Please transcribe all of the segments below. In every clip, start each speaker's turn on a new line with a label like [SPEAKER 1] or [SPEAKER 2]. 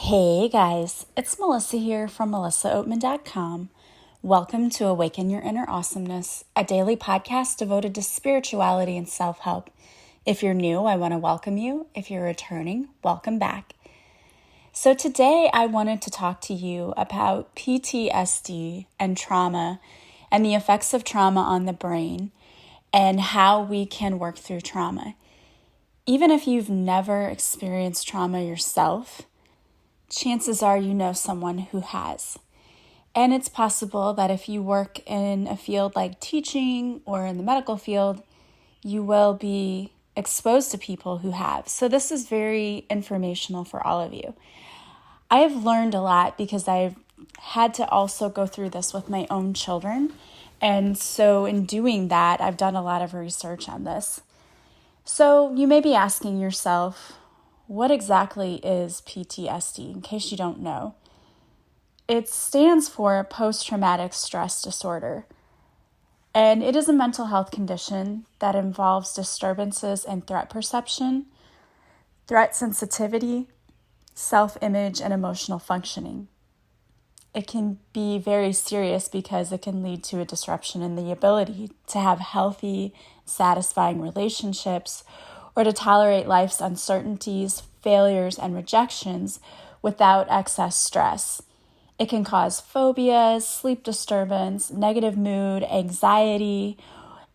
[SPEAKER 1] Hey guys, it's Melissa here from melissaoatman.com. Welcome to Awaken Your Inner Awesomeness, a daily podcast devoted to spirituality and self-help. If you're new, I want to welcome you. If you're returning, welcome back. So today I wanted to talk to you about PTSD and trauma and the effects of trauma on the brain and how we can work through trauma. Even if you've never experienced trauma yourself, chances are you know someone who has. And it's possible that if you work in a field like teaching or in the medical field, you will be exposed to people who have. So this is very informational for all of you. I have learned a lot because I've had to also go through this with my own children. And so in doing that, I've done a lot of research on this. So you may be asking yourself, what exactly is PTSD, in case you don't know? It stands for post-traumatic stress disorder, and it is a mental health condition that involves disturbances in threat perception, threat sensitivity, self-image, and emotional functioning. It can be very serious because it can lead to a disruption in the ability to have healthy, satisfying relationships or to tolerate life's uncertainties, failures, and rejections without excess stress. It can cause phobias, sleep disturbance, negative mood, anxiety,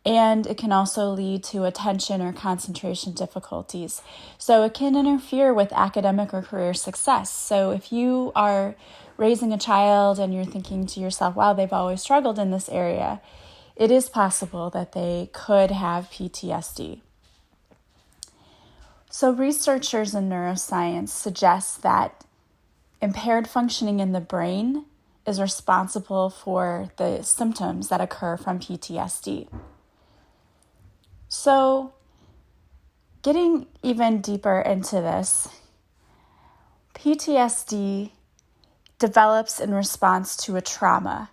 [SPEAKER 1] and it can also lead to attention or concentration difficulties. So it can interfere with academic or career success. So if you are raising a child and you're thinking to yourself, wow, they've always struggled in this area, it is possible that they could have PTSD. So researchers in neuroscience suggest that impaired functioning in the brain is responsible for the symptoms that occur from PTSD. So getting even deeper into this, PTSD develops in response to a trauma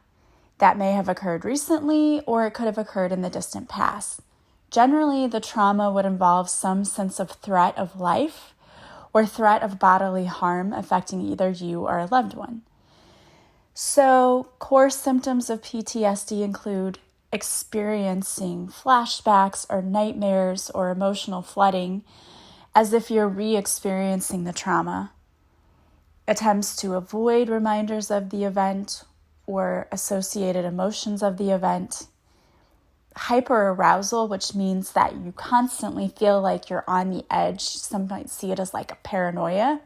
[SPEAKER 1] that may have occurred recently or it could have occurred in the distant past. Generally, the trauma would involve some sense of threat of life or threat of bodily harm affecting either you or a loved one. So, core symptoms of PTSD include experiencing flashbacks or nightmares or emotional flooding as if you're re-experiencing the trauma, attempts to avoid reminders of the event or associated emotions of the event, hyperarousal, which means that you constantly feel like you're on the edge. Some might see it as like a paranoia.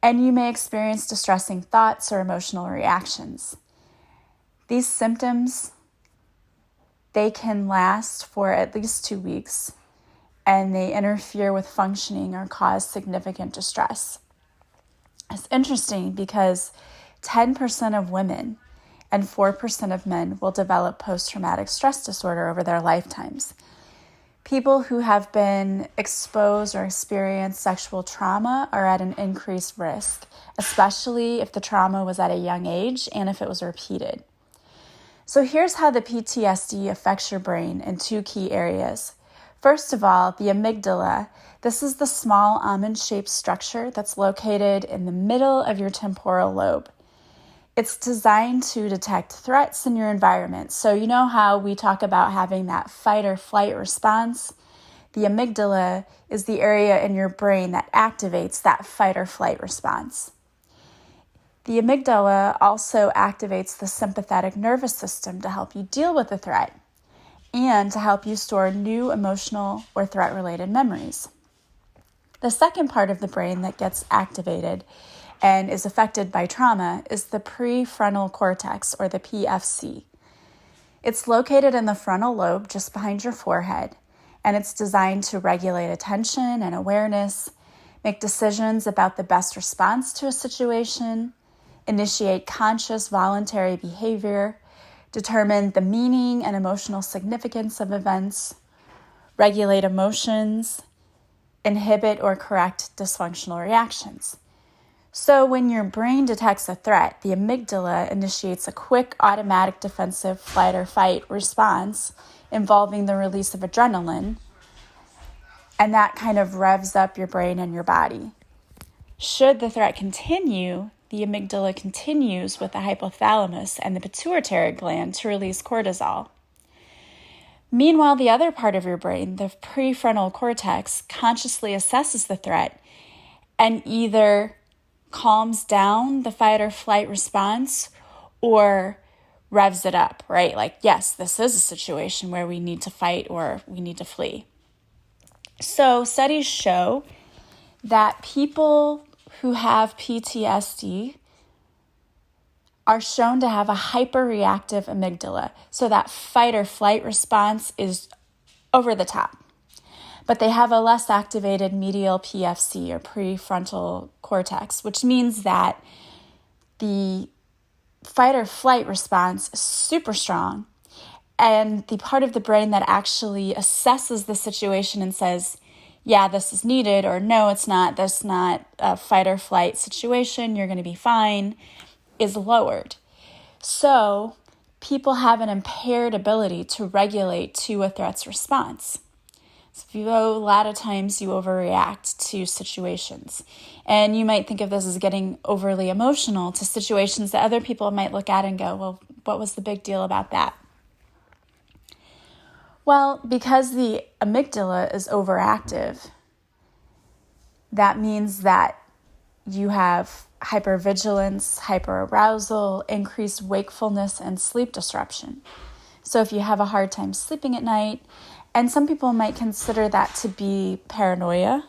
[SPEAKER 1] And you may experience distressing thoughts or emotional reactions. These symptoms, they can last for at least 2 weeks, and they interfere with functioning or cause significant distress. It's interesting because 10% of women and 4% of men will develop post-traumatic stress disorder over their lifetimes. People who have been exposed or experienced sexual trauma are at an increased risk, especially if the trauma was at a young age and if it was repeated. So here's how the PTSD affects your brain in 2 key areas. First of all, the amygdala. This is the small almond-shaped structure that's located in the middle of your temporal lobe. It's designed to detect threats in your environment. So you know how we talk about having that fight or flight response? The amygdala is the area in your brain that activates that fight or flight response. The amygdala also activates the sympathetic nervous system to help you deal with the threat and to help you store new emotional or threat-related memories. The second part of the brain that gets activated and is affected by trauma is the prefrontal cortex, or the PFC. It's located in the frontal lobe just behind your forehead, and it's designed to regulate attention and awareness, make decisions about the best response to a situation, initiate conscious voluntary behavior, determine the meaning and emotional significance of events, regulate emotions, inhibit or correct dysfunctional reactions. So when your brain detects a threat, the amygdala initiates a quick automatic defensive flight or fight response involving the release of adrenaline, and that kind of revs up your brain and your body. Should the threat continue, the amygdala continues with the hypothalamus and the pituitary gland to release cortisol. Meanwhile, the other part of your brain, the prefrontal cortex, consciously assesses the threat and either calms down the fight or flight response or revs it up, right? Like, yes, this is a situation where we need to fight or we need to flee. So studies show that people who have PTSD are shown to have a hyperreactive amygdala. So that fight or flight response is over the top. But they have a less activated medial PFC or prefrontal cortex, which means that the fight or flight response is super strong. And the part of the brain that actually assesses the situation and says, yeah, this is needed, or no, it's not, that's not a fight or flight situation, you're going to be fine, is lowered. So people have an impaired ability to regulate to a threat's response. So a lot of times you overreact to situations. And you might think of this as getting overly emotional to situations that other people might look at and go, well, what was the big deal about that? Well, because the amygdala is overactive, that means that you have hypervigilance, hyperarousal, increased wakefulness, and sleep disruption. So if you have a hard time sleeping at night, and some people might consider that to be paranoia,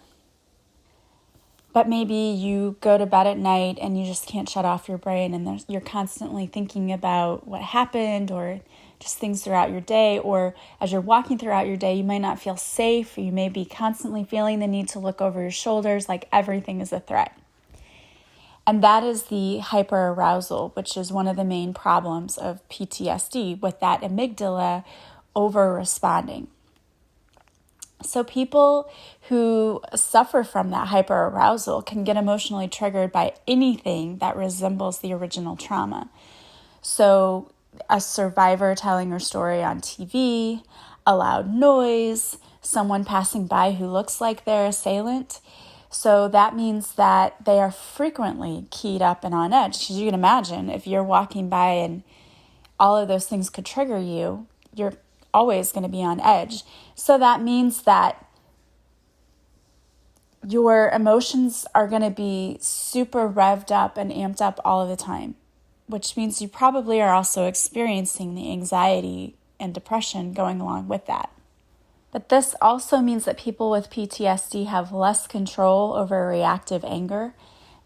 [SPEAKER 1] but maybe you go to bed at night and you just can't shut off your brain and you're constantly thinking about what happened or just things throughout your day, or as you're walking throughout your day, you might not feel safe. You may be constantly feeling the need to look over your shoulders like everything is a threat. And that is the hyperarousal, which is one of the main problems of PTSD, with that amygdala over-responding. So people who suffer from that hyperarousal can get emotionally triggered by anything that resembles the original trauma. So a survivor telling her story on TV, a loud noise, someone passing by who looks like their assailant. So that means that they are frequently keyed up and on edge. Because you can imagine if you're walking by and all of those things could trigger you, you're always going to be on edge. So that means that your emotions are going to be super revved up and amped up all of the time, which means you probably are also experiencing the anxiety and depression going along with that. But this also means that people with PTSD have less control over reactive anger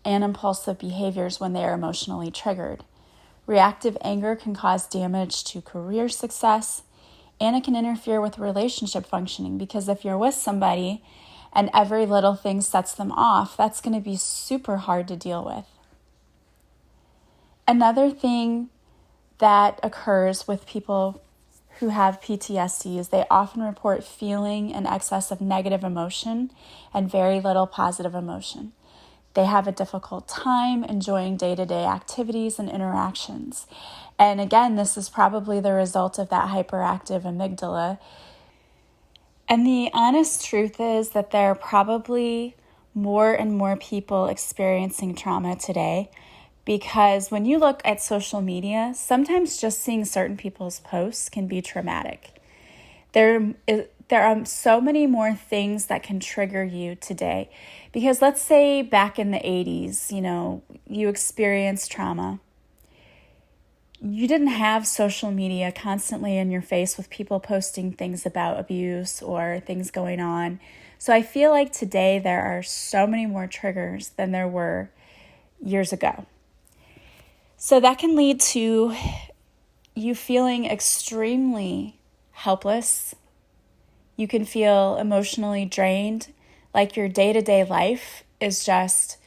[SPEAKER 1] and impulsive behaviors when they are emotionally triggered. Reactive anger can cause damage to career success, and it can interfere with relationship functioning, because if you're with somebody and every little thing sets them off, that's going to be super hard to deal with. Another thing that occurs with people who have PTSD is they often report feeling an excess of negative emotion and very little positive emotion. They have a difficult time enjoying day-to-day activities and interactions. And again, this is probably the result of that hyperactive amygdala. And the honest truth is that there are probably more and more people experiencing trauma today, because when you look at social media, sometimes just seeing certain people's posts can be traumatic. There are so many more things that can trigger you today. Because let's say back in the 80s, you experienced trauma. You didn't have social media constantly in your face with people posting things about abuse or things going on. So I feel like today there are so many more triggers than there were years ago. So that can lead to you feeling extremely helpless. You can feel emotionally drained, like your day-to-day life is just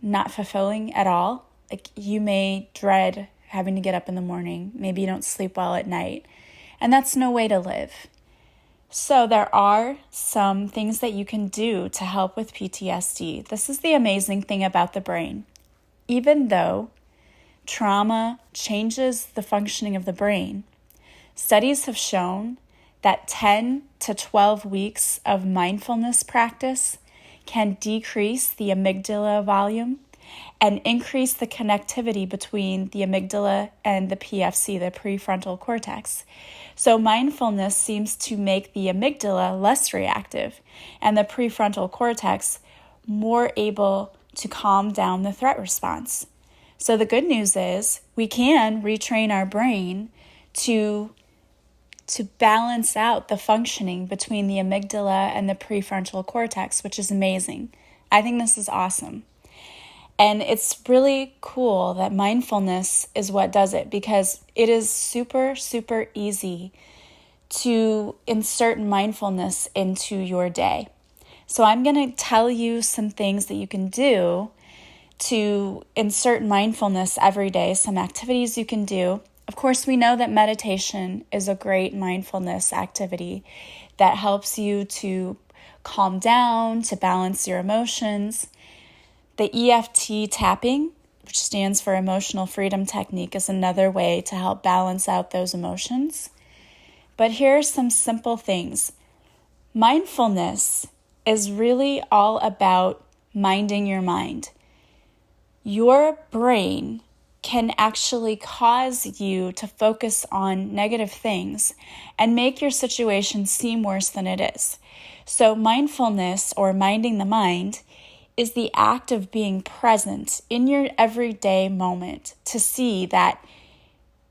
[SPEAKER 1] not fulfilling at all. Like you may dread having to get up in the morning. Maybe you don't sleep well at night. And that's no way to live. So there are some things that you can do to help with PTSD. This is the amazing thing about the brain. Even though trauma changes the functioning of the brain, studies have shown that 10 to 12 weeks of mindfulness practice can decrease the amygdala volume and increase the connectivity between the amygdala and the PFC, the prefrontal cortex. So mindfulness seems to make the amygdala less reactive and the prefrontal cortex more able to calm down the threat response. So the good news is we can retrain our brain to balance out the functioning between the amygdala and the prefrontal cortex, which is amazing. I think this is awesome. And it's really cool that mindfulness is what does it, because it is super, super easy to insert mindfulness into your day. So I'm going to tell you some things that you can do to insert mindfulness every day, some activities you can do. Of course, we know that meditation is a great mindfulness activity that helps you to calm down, to balance your emotions. The EFT tapping, which stands for Emotional Freedom Technique, is another way to help balance out those emotions. But here are some simple things. Mindfulness is really all about minding your mind. Your brain can actually cause you to focus on negative things and make your situation seem worse than it is. So mindfulness, or minding the mind, is the act of being present in your everyday moment to see that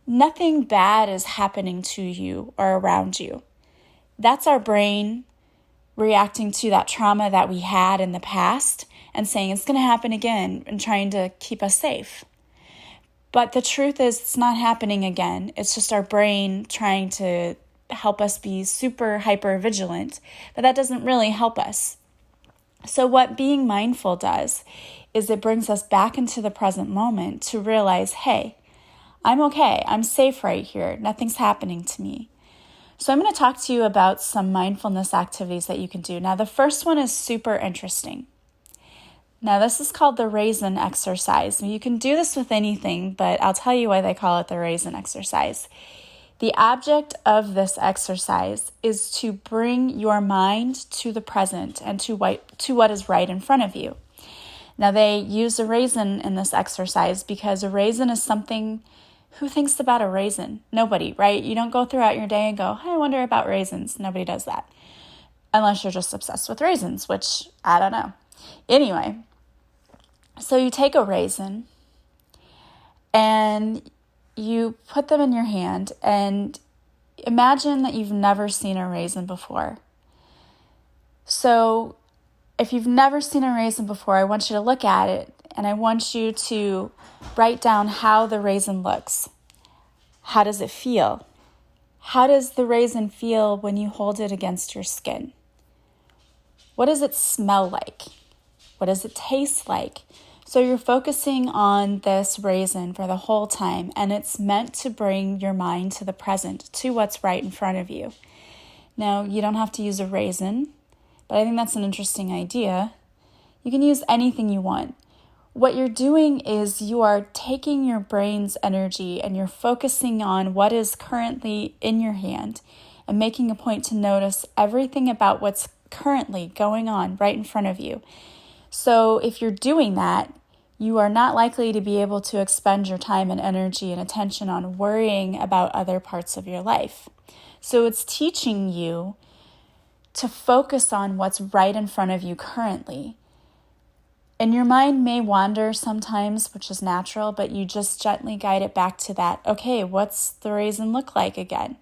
[SPEAKER 1] nothing bad is happening to you or around you. That's our brain reacting to that trauma that we had in the past and saying it's going to happen again and trying to keep us safe. But the truth is it's not happening again. It's just our brain trying to help us be super hyper vigilant, but that doesn't really help us. So what being mindful does is it brings us back into the present moment to realize, hey, I'm okay. I'm safe right here. Nothing's happening to me. So I'm going to talk to you about some mindfulness activities that you can do. Now, the first one is super interesting. Now, this is called the raisin exercise. You can do this with anything, but I'll tell you why they call it the raisin exercise. The object of this exercise is to bring your mind to the present and to what is right in front of you. Now, they use a raisin in this exercise because a raisin is something. Who thinks about a raisin? Nobody, right? You don't go throughout your day and go, hey, I wonder about raisins. Nobody does that. Unless you're just obsessed with raisins, which I don't know. Anyway, so you take a raisin and you put them in your hand and imagine that you've never seen a raisin before. So if you've never seen a raisin before, I want you to look at it and I want you to write down how the raisin looks. How does it feel? How does the raisin feel when you hold it against your skin? What does it smell like? What does it taste like? So you're focusing on this raisin for the whole time, and it's meant to bring your mind to the present, to what's right in front of you. Now, you don't have to use a raisin, but I think that's an interesting idea. You can use anything you want. What you're doing is you are taking your brain's energy and you're focusing on what is currently in your hand and making a point to notice everything about what's currently going on right in front of you. So if you're doing that, you are not likely to be able to expend your time and energy and attention on worrying about other parts of your life. So it's teaching you to focus on what's right in front of you currently. And your mind may wander sometimes, which is natural, but you just gently guide it back to that. Okay, what's the raisin look like again?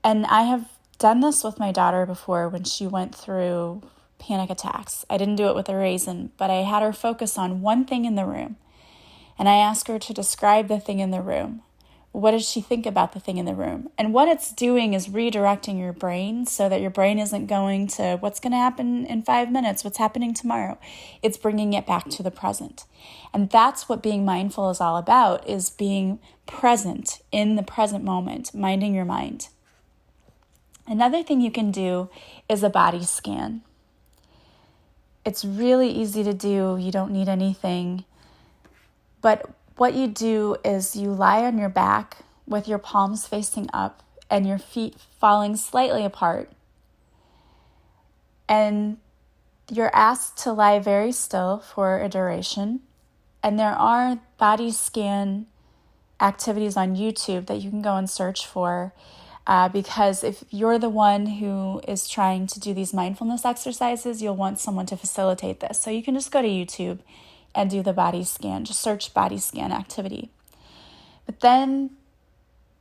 [SPEAKER 1] And I have done this with my daughter before when she went through panic attacks. I didn't do it with a raisin, but I had her focus on one thing in the room. And I asked her to describe the thing in the room. What does she think about the thing in the room? And what it's doing is redirecting your brain so that your brain isn't going to what's going to happen in 5 minutes, what's happening tomorrow. It's bringing it back to the present. And that's what being mindful is all about, is being present in the present moment, minding your mind. Another thing you can do is a body scan. It's really easy to do. You don't need anything. But what you do is you lie on your back with your palms facing up and your feet falling slightly apart. And You're asked to lie very still for a duration, and there are body scan activities on YouTube that you can go and search for, because if you're the one who is trying to do these mindfulness exercises, you'll want someone to facilitate this. So you can just go to YouTube and do the body scan. Just search body scan activity. But then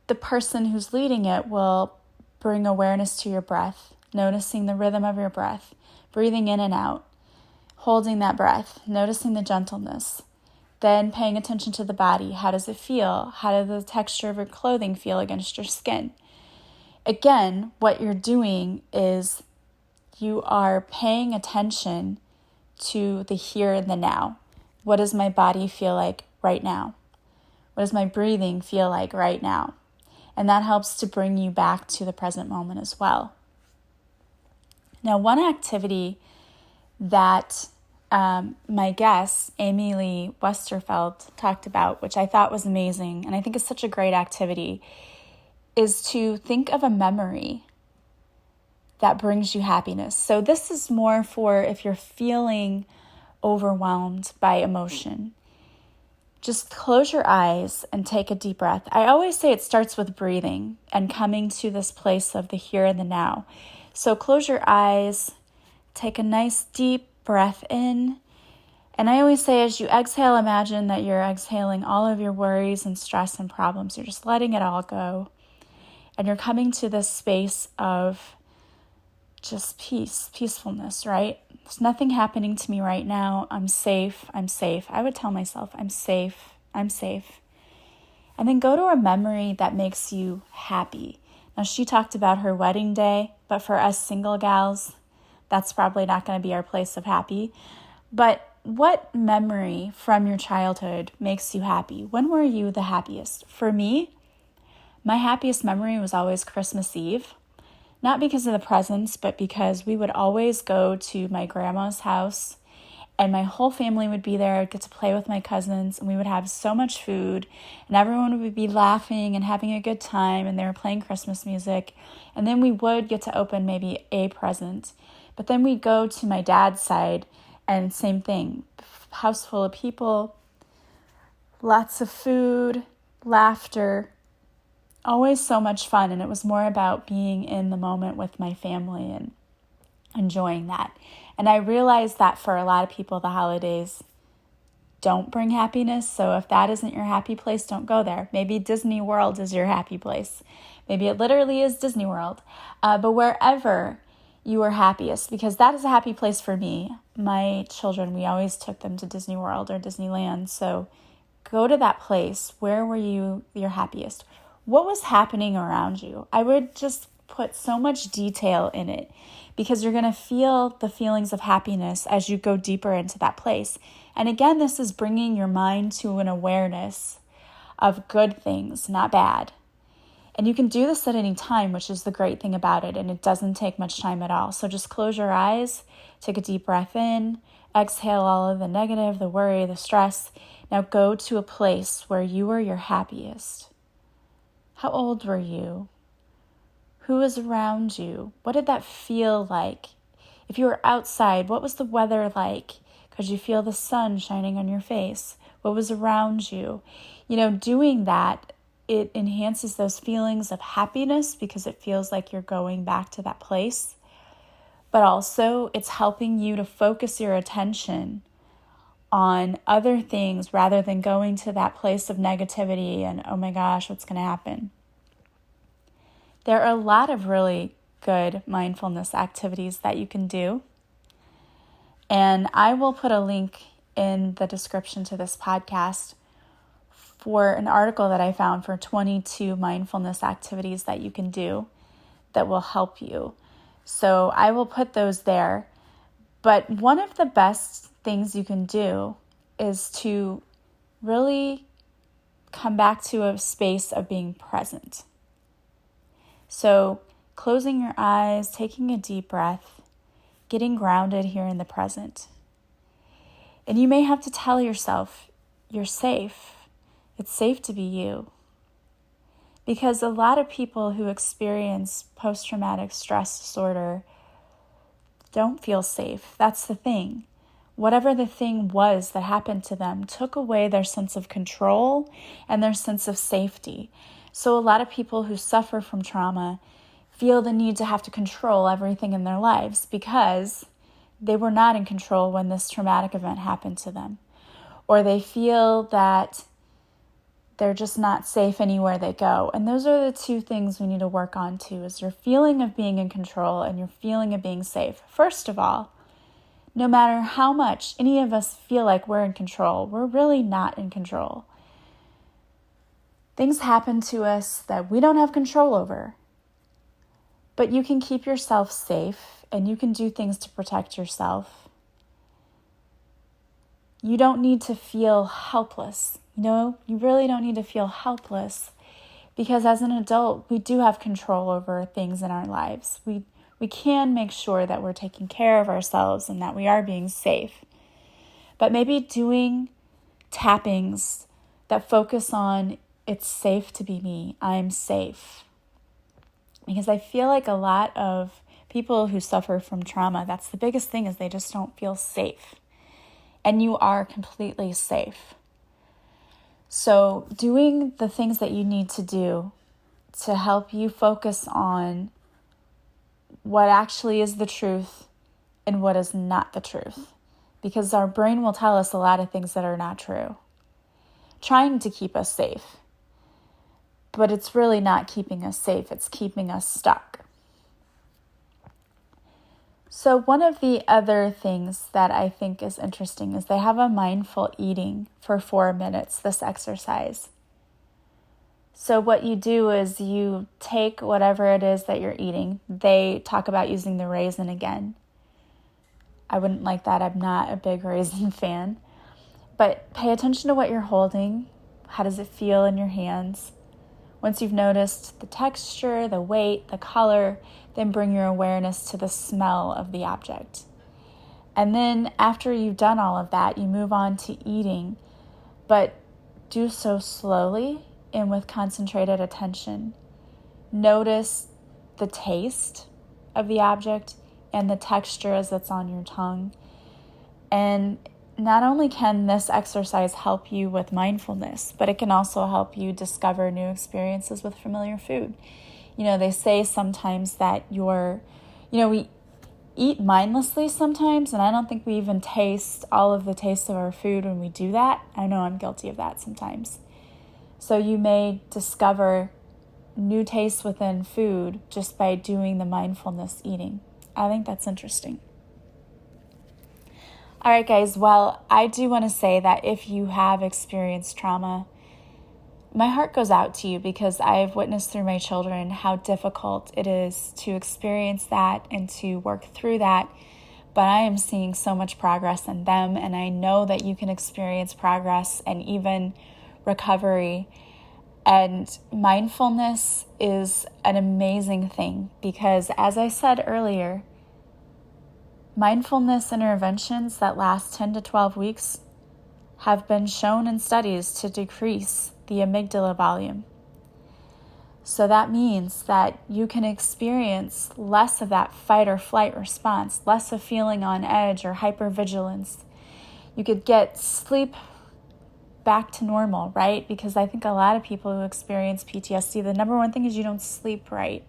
[SPEAKER 1] the person who's leading it will bring awareness to your breath, noticing the rhythm of your breath, breathing in and out, holding that breath, noticing the gentleness, then paying attention to the body. How does it feel? How does the texture of your clothing feel against your skin? Again, what you're doing is you are paying attention to the here and the now. What does my body feel like right now? What does my breathing feel like right now? And that helps to bring you back to the present moment as well. Now, one activity that my guest, Amy Lee Westerfeld, talked about, which I thought was amazing, and I think is such a great activity, is to think of a memory that brings you happiness. So this is more for if you're feeling overwhelmed by emotion. Just close your eyes and take a deep breath. I always say it starts with breathing and coming to this place of the here and the now. So close your eyes, take a nice deep breath in. And I always say as you exhale, imagine that you're exhaling all of your worries and stress and problems. You're just letting it all go. And you're coming to this space of just peacefulness, right? There's nothing happening to me right now. I'm safe. I would tell myself, I'm safe. And then go to a memory that makes you happy. Now, she talked about her wedding day, but for us single gals, that's probably not going to be our place of happy. But what memory from your childhood makes you happy? When were you the happiest? For me, my happiest memory was always Christmas Eve. Not because of the presents, but because we would always go to my grandma's house and my whole family would be there. I'd get to play with my cousins and we would have so much food and everyone would be laughing and having a good time and they were playing Christmas music. And then we would get to open maybe a present. But then we'd go to my dad's side and same thing. House full of people, lots of food, laughter. Always so much fun, and it was more about being in the moment with my family and enjoying that. And I realized that for a lot of people, the holidays don't bring happiness. So if that isn't your happy place, don't go there. Maybe Disney World is your happy place. Maybe it literally is Disney World. But wherever you are happiest, because that is a happy place for me. My children, we always took them to Disney World or Disneyland. So go to that place. Where were you your happiest? What was happening around you? I would just put so much detail in it because you're going to feel the feelings of happiness as you go deeper into that place. And again, this is bringing your mind to an awareness of good things, not bad. And you can do this at any time, which is the great thing about it. And it doesn't take much time at all. So just close your eyes, take a deep breath in, exhale all of the negative, the worry, the stress. Now go to a place where you are your happiest. How old were you? Who was around you? What did that feel like? If you were outside, what was the weather like? Could you feel the sun shining on your face? What was around you? Doing that, it enhances those feelings of happiness because it feels like you're going back to that place. But also, it's helping you to focus your attention on other things rather than going to that place of negativity and, oh my gosh, what's going to happen? There are a lot of really good mindfulness activities that you can do. And I will put a link in the description to this podcast for an article that I found for 22 mindfulness activities that you can do that will help you. So I will put those there. But one of the best things you can do is to really come back to a space of being present. So closing your eyes, taking a deep breath, getting grounded here in the present. And you may have to tell yourself, you're safe. It's safe to be you. Because a lot of people who experience post-traumatic stress disorder, don't feel safe. That's the thing. Whatever the thing was that happened to them took away their sense of control and their sense of safety. So a lot of people who suffer from trauma feel the need to have to control everything in their lives because they were not in control when this traumatic event happened to them. Or they feel that they're just not safe anywhere they go. And those are the two things we need to work on too, is your feeling of being in control and your feeling of being safe. First of all, no matter how much any of us feel like we're in control, we're really not in control. Things happen to us that we don't have control over. But you can keep yourself safe and you can do things to protect yourself. You don't need to feel helpless. You really don't need to feel helpless because as an adult, we do have control over things in our lives. We can make sure that we're taking care of ourselves and that we are being safe. But maybe doing tappings that focus on it's safe to be me, I'm safe. Because I feel like a lot of people who suffer from trauma, that's the biggest thing, is they just don't feel safe. And you are completely safe. So doing the things that you need to do to help you focus on what actually is the truth and what is not the truth. Because our brain will tell us a lot of things that are not true, trying to keep us safe. But it's really not keeping us safe, it's keeping us stuck. So one of the other things that I think is interesting is they have a mindful eating for 4 minutes, this exercise. So what you do is you take whatever it is that you're eating. They talk about using the raisin again. I wouldn't like that. I'm not a big raisin fan. But pay attention to what you're holding. How does it feel in your hands? Once you've noticed the texture, the weight, the color, then bring your awareness to the smell of the object. And then after you've done all of that, you move on to eating, but do so slowly and with concentrated attention. Notice the taste of the object and the texture as it's on your tongue. And not only can this exercise help you with mindfulness, but it can also help you discover new experiences with familiar food. They say sometimes that we eat mindlessly sometimes, and I don't think we even taste all of the taste of our food when we do that. I know I'm guilty of that sometimes. So you may discover new tastes within food just by doing the mindfulness eating. I think that's interesting. All right, guys. Well, I do want to say that if you have experienced trauma, my heart goes out to you because I've witnessed through my children how difficult it is to experience that and to work through that. But I am seeing so much progress in them, and I know that you can experience progress and even recovery. And mindfulness is an amazing thing because, as I said earlier, mindfulness interventions that last 10 to 12 weeks have been shown in studies to decrease the amygdala volume. So that means that you can experience less of that fight or flight response, less of feeling on edge or hypervigilance. You could get sleep back to normal, right? Because I think a lot of people who experience PTSD, the number one thing is you don't sleep right.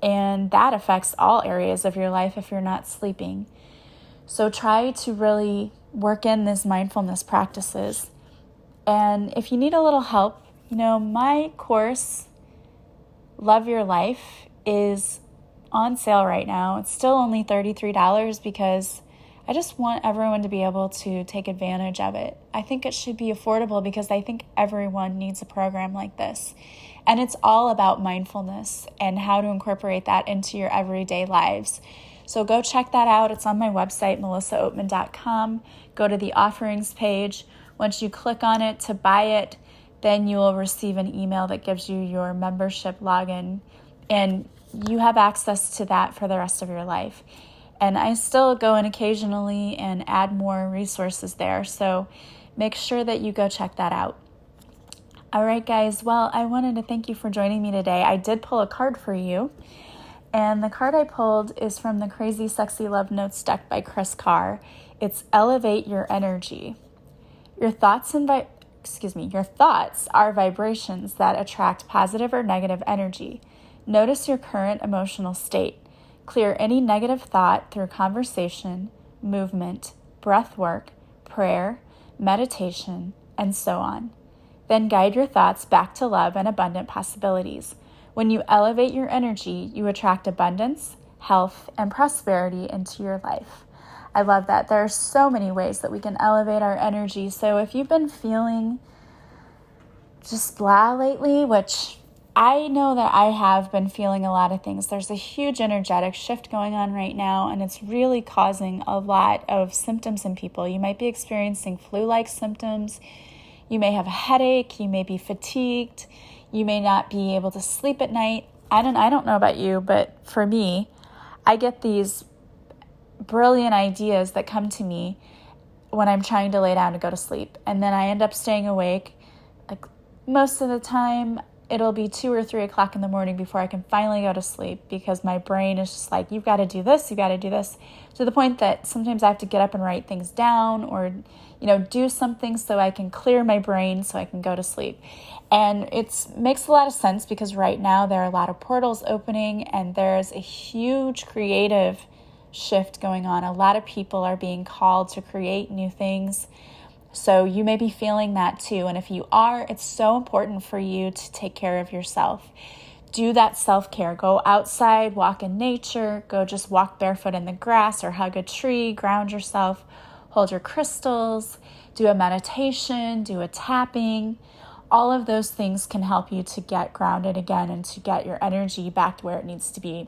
[SPEAKER 1] And that affects all areas of your life if you're not sleeping. So try to really work in these mindfulness practices. And if you need a little help, my course, Love Your Life, is on sale right now. It's still only $33 because I just want everyone to be able to take advantage of it. I think it should be affordable because I think everyone needs a program like this. And it's all about mindfulness and how to incorporate that into your everyday lives. So go check that out. It's on my website, melissaoatman.com. Go to the offerings page. Once you click on it to buy it, then you will receive an email that gives you your membership login, and you have access to that for the rest of your life. And I still go in occasionally and add more resources there, so make sure that you go check that out. All right, guys. Well, I wanted to thank you for joining me today. I did pull a card for you, And the card I pulled is from the Crazy Sexy Love Notes deck by Chris Carr. It's Elevate Your Energy. Your thoughts are vibrations that attract positive or negative energy. Notice your current emotional state. Clear any negative thought through conversation, movement, breath work, prayer, meditation, and so on. Then guide your thoughts back to love and abundant possibilities. When you elevate your energy, you attract abundance, health, and prosperity into your life. I love that. There are so many ways that we can elevate our energy. So if you've been feeling just blah lately, which I know that I have been feeling a lot of things, there's a huge energetic shift going on right now, and it's really causing a lot of symptoms in people. You might be experiencing flu-like symptoms. You may have a headache. You may be fatigued. You may not be able to sleep at night. I don't know about you, but for me, I get these brilliant ideas that come to me when I'm trying to lay down to go to sleep. And then I end up staying awake. Like most of the time, it'll be 2 or 3 o'clock in the morning before I can finally go to sleep, because my brain is just like, you've got to do this, to the point that sometimes I have to get up and write things down, or do something so I can clear my brain so I can go to sleep. And it makes a lot of sense, because right now there are a lot of portals opening and there's a huge creative shift going on. A lot of people are being called to create new things. So you may be feeling that too. And if you are, it's so important for you to take care of yourself. Do that self-care. Go outside, walk in nature, go just walk barefoot in the grass or hug a tree, ground yourself, hold your crystals, do a meditation, do a tapping. All of those things can help you to get grounded again and to get your energy back to where it needs to be.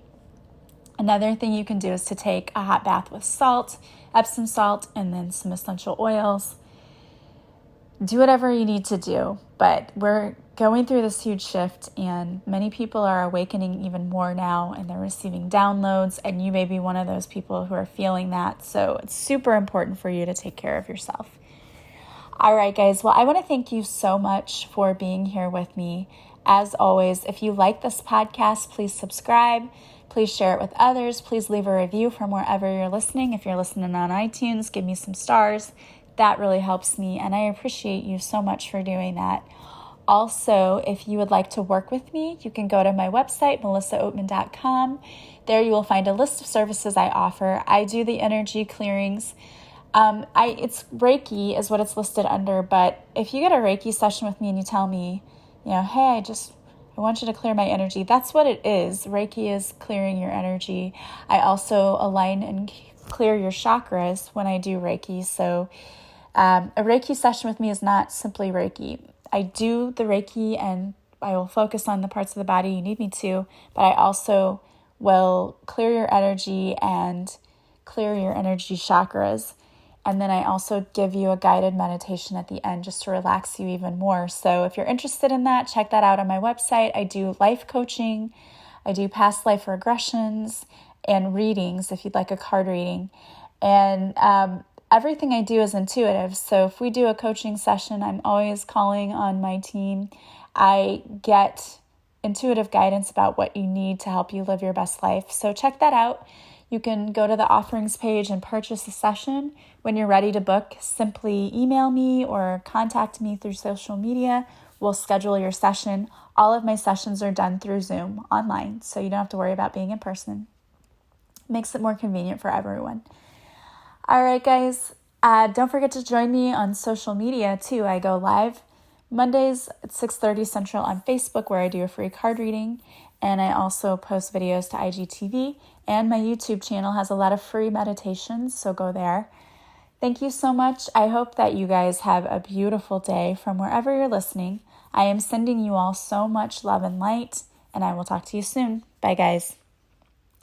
[SPEAKER 1] Another thing you can do is to take a hot bath with salt, Epsom salt, and then some essential oils. Do whatever you need to do, but we're going through this huge shift, and many people are awakening even more now, and they're receiving downloads, and you may be one of those people who are feeling that. So it's super important for you to take care of yourself. All right, guys. Well, I want to thank you so much for being here with me. As always, if you like this podcast, please subscribe. Please share it with others. Please leave a review from wherever you're listening. If you're listening on iTunes, give me some stars. That really helps me, and I appreciate you so much for doing that. Also, if you would like to work with me, you can go to my website, melissaoatman.com. There you will find a list of services I offer. I do the energy clearings. It's Reiki is what it's listed under, but if you get a Reiki session with me and you tell me, hey, I want you to clear my energy, that's what it is. Reiki is clearing your energy. I also align and clear your chakras when I do Reiki. So a Reiki session with me is not simply Reiki. I do the Reiki and I will focus on the parts of the body you need me to, but I also will clear your energy and clear your energy chakras. And then I also give you a guided meditation at the end just to relax you even more. So if you're interested in that, check that out on my website. I do life coaching. I do past life regressions and readings if you'd like a card reading. And everything I do is intuitive. So if we do a coaching session, I'm always calling on my team. I get intuitive guidance about what you need to help you live your best life. So check that out. You can go to the offerings page and purchase a session. When you're ready to book, simply email me or contact me through social media. We'll schedule your session. All of my sessions are done through Zoom online, so you don't have to worry about being in person. Makes it more convenient for everyone. All right, guys. Don't forget to join me on social media, too. I go live Mondays at 6:30 Central on Facebook, where I do a free card reading. And I also post videos to IGTV. And my YouTube channel has a lot of free meditations, so go there. Thank you so much. I hope that you guys have a beautiful day from wherever you're listening. I am sending you all so much love and light, and I will talk to you soon. Bye, guys.